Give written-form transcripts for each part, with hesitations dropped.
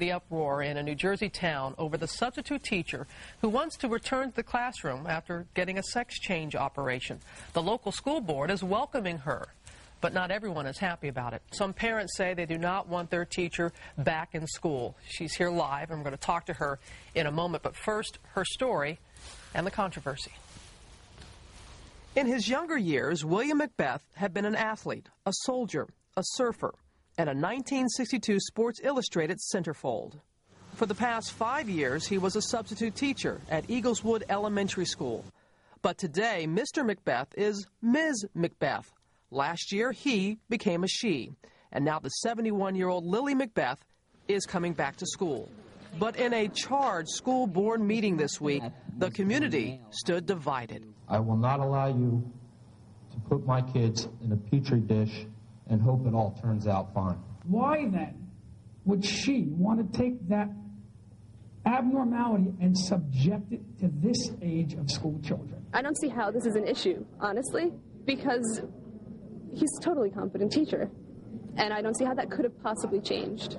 The uproar in a New Jersey town over the substitute teacher who wants to return to the classroom after getting a sex change operation. The local school board is welcoming her, but not everyone is happy about it. Some parents say they do not want their teacher back in school. She's here live, and we're going to talk to her in a moment. But first, her story and the controversy. In his younger years, William McBeth had been an athlete, a soldier, a surfer, and a 1962 Sports Illustrated centerfold. For the past 5 years, he was a substitute teacher at Eagleswood Elementary School. But today, Mr. McBeth is Ms. McBeth. Last year, he became a she. And now the 71-year-old Lily McBeth is coming back to school. But in a charged school board meeting this week, the community stood divided. I will not allow you to put my kids in a petri dish and hope it all turns out fine. Why then would she want to take that abnormality and subject it to this age of school children? I don't see how this is an issue, honestly, because he's a totally competent teacher, and I don't see how that could have possibly changed.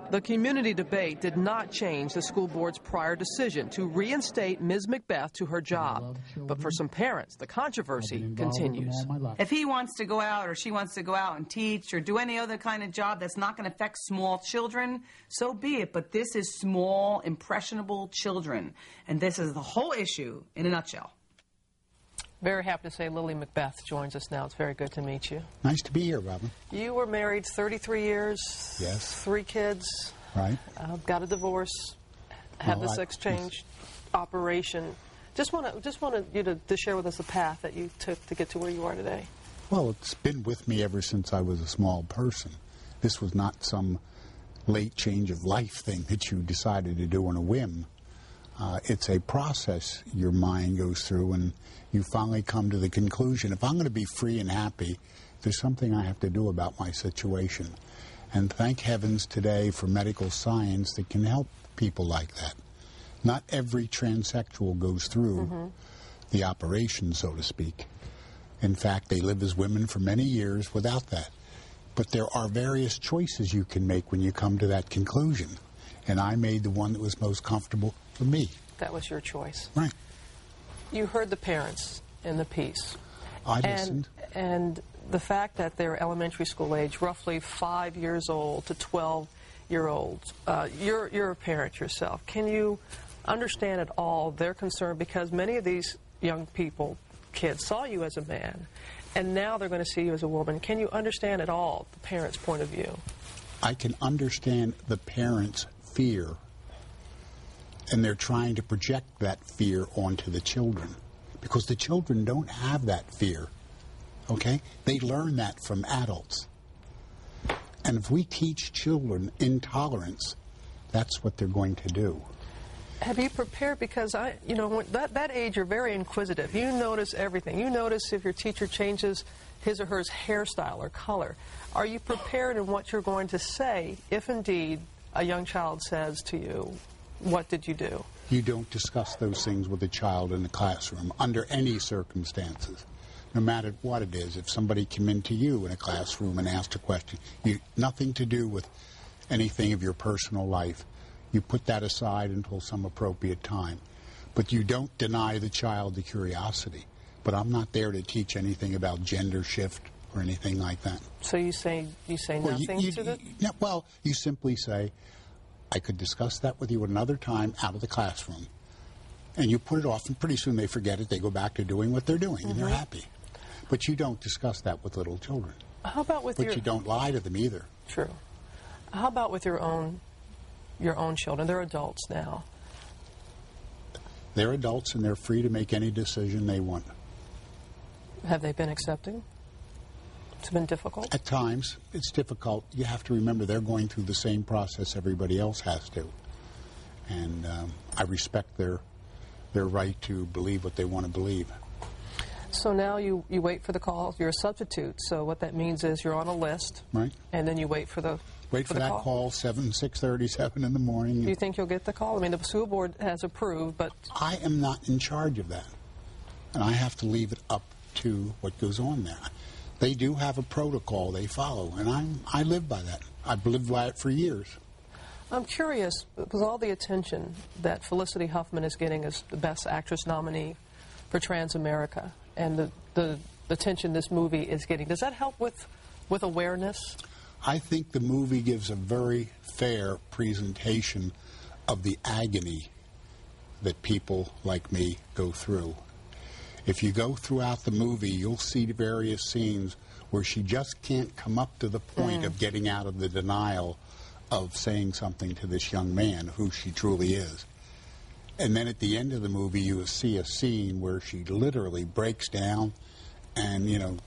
The community debate did not change the school board's prior decision to reinstate Ms. McBeth to her job. But for some parents, the controversy continues. If he wants to go out or she wants to go out and teach or do any other kind of job that's not going to affect small children, so be it. But this is small, impressionable children. And this is the whole issue in a nutshell. Very happy to say Lily McBeth joins us now. It's very good to meet you. Nice to be here, Robin. You were married 33 years. Yes. 3 kids. Right. Got a divorce. Had the sex change operation. Just wanted you to share with us the path that you took to get to where you are today. Well, it's been with me ever since I was a small person. This was not some late change of life thing that you decided to do on a whim. It's a process your mind goes through, and you finally come to the conclusion, if I'm going to be free and happy, there's something I have to do about my situation. And thank heavens today for medical science that can help people like that. Not every transsexual goes through the operation, so to speak. In fact, they live as women for many years without that. But there are various choices you can make when you come to that conclusion. And I made the one that was most comfortable for me. That was your choice. Right. You heard the parents in the piece. I listened. And the fact that they're elementary school age, roughly 5 years old to 12-year-olds, you're a parent yourself. Can you understand at all their concern? Because many of these young people, kids, saw you as a man, and now they're going to see you as a woman. Can you understand at all the parents' point of view? I can understand the parents' fear, and they're trying to project that fear onto the children, because the children don't have that fear, okay? They learn that from adults. And if we teach children intolerance, that's what they're going to do. Have you prepared? Because that age, you're very inquisitive. You notice everything. You notice if your teacher changes his or her hairstyle or color. Are you prepared in what you're going to say if indeed a young child says to you, what did you do? You don't discuss those things with a child in the classroom under any circumstances, no matter what it is. If somebody came into you in a classroom and asked a question, nothing to do with anything of your personal life. You put that aside until some appropriate time. But you don't deny the child the curiosity. But I'm not there to teach anything about gender shift or anything like that. So you say nothing to them? Yeah, well, you simply say, I could discuss that with you at another time out of the classroom. And you put it off, and pretty soon they forget it. They go back to doing what they're doing, and they're happy. But you don't discuss that with little children. How about with But you don't lie to them either. True. How about with your own children? They're adults now. They're adults, and they're free to make any decision they want. Have they been accepting? It's been difficult? At times, it's difficult. You have to remember they're going through the same process everybody else has to. And I respect their right to believe what they want to believe. So now you wait for the call. You're a substitute, so what that means is you're on a list. Right. And then you wait for the that call, 6:37 in the morning. Do you think you'll get the call? I mean, the school board has approved, but... I am not in charge of that. And I have to leave it up to what goes on there. They do have a protocol they follow, and I live by that. I've lived by it for years. I'm curious, because all the attention that Felicity Huffman is getting as the Best Actress nominee for Transamerica, and the attention this movie is getting, does that help with awareness? I think the movie gives a very fair presentation of the agony that people like me go through. If you go throughout the movie, you'll see various scenes where she just can't come up to the point of getting out of the denial of saying something to this young man, who she truly is. And then at the end of the movie, you will see a scene where she literally breaks down and, you know,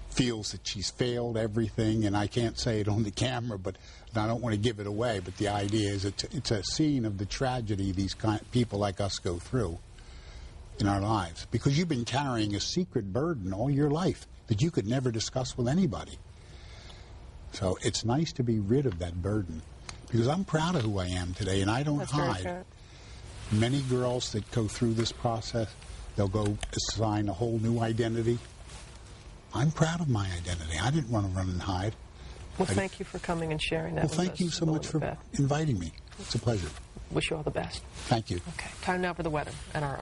feels that she's failed everything. And I can't say it on the camera, but I don't want to give it away. But the idea is it's a scene of the tragedy these people like us go through in our lives. Because you've been carrying a secret burden all your life that you could never discuss with anybody. So it's nice to be rid of that burden, because I'm proud of who I am today, and I don't hide. Many girls that go through this process, they'll go assign a whole new identity. I'm proud of my identity. I didn't want to run and hide. Well, thank you for coming and sharing that with us. Well, thank you so much for inviting me. It's a pleasure. Wish you all the best. Thank you. Okay, time now for the weather and our